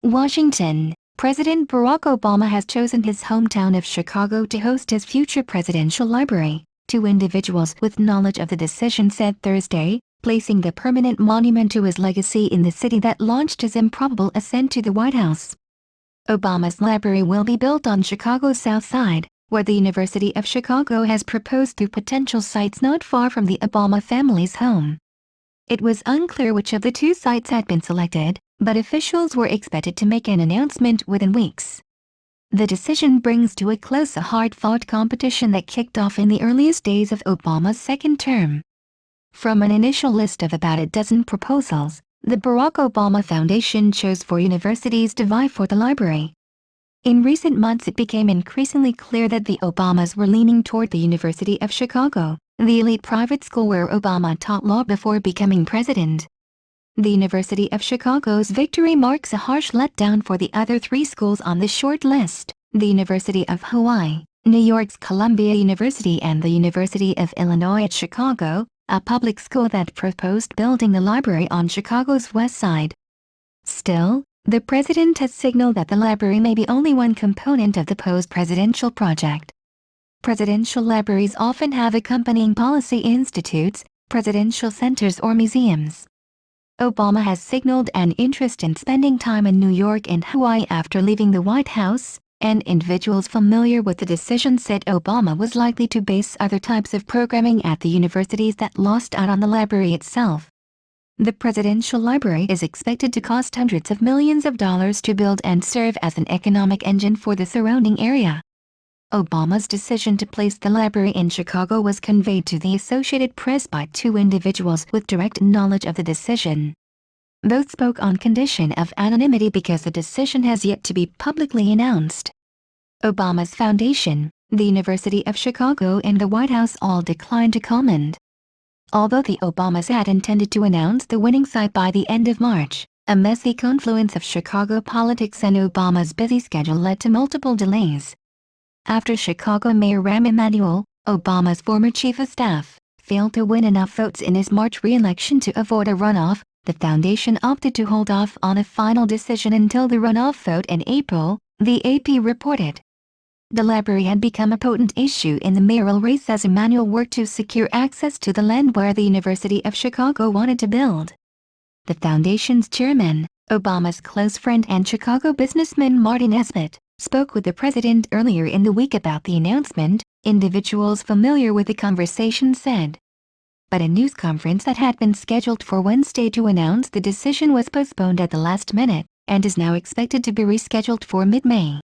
Washington. President Barack Obama has chosen his hometown of Chicago to host his future presidential library, two individuals with knowledge of the decision said Thursday, placing the permanent monument to his legacy in the city that launched his improbable ascent to the White House. Obama's library will be built on Chicago's South Side, where the University of Chicago has proposed two potential sites not far from the Obama family's home. It was unclear which of the two sites had been selected, but officials were expected to make an announcement within weeks. The decision brings to a close a hard-fought competition that kicked off in the earliest days of Obama's second term. From an initial list of about a dozen proposals, the Barack Obama Foundation chose 4 universities to vie for the library. In recent months it became increasingly clear that the Obamas were leaning toward the University of Chicago, the elite private school where Obama taught law before becoming president. The University of Chicago's victory marks a harsh letdown for the other 3 schools on the short list, the University of Hawaii, New York's Columbia University and the University of Illinois at Chicago, a public school that proposed building the library on Chicago's west side. Still, the president has signaled that the library may be only one component of the post-presidential project. Presidential libraries often have accompanying policy institutes, presidential centers or museums. Obama has signaled an interest in spending time in New York and Hawaii after leaving the White House, and individuals familiar with the decision said Obama was likely to base other types of programming at the universities that lost out on the library itself. The presidential library is expected to cost hundreds of millions of dollars to build and serve as an economic engine for the surrounding area. Obama's decision to place the library in Chicago was conveyed to the Associated Press by 2 individuals with direct knowledge of the decision. Both spoke on condition of anonymity because the decision has yet to be publicly announced. Obama's foundation, the University of Chicago and the White House all declined to comment. Although the Obamas had intended to announce the winning site by the end of March, a messy confluence of Chicago politics and Obama's busy schedule led to multiple delays. After Chicago Mayor Rahm Emanuel, Obama's former chief of staff, failed to win enough votes in his March re-election to avoid a runoff, the foundation opted to hold off on a final decision until the runoff vote in April, the AP reported. The library had become a potent issue in the mayoral race as Emanuel worked to secure access to the land where the University of Chicago wanted to build. The foundation's chairman, Obama's close friend and Chicago businessman Marty Nesbitt, spoke with the president earlier in the week about the announcement, individuals familiar with the conversation said. But a news conference that had been scheduled for Wednesday to announce the decision was postponed at the last minute, and is now expected to be rescheduled for mid-May.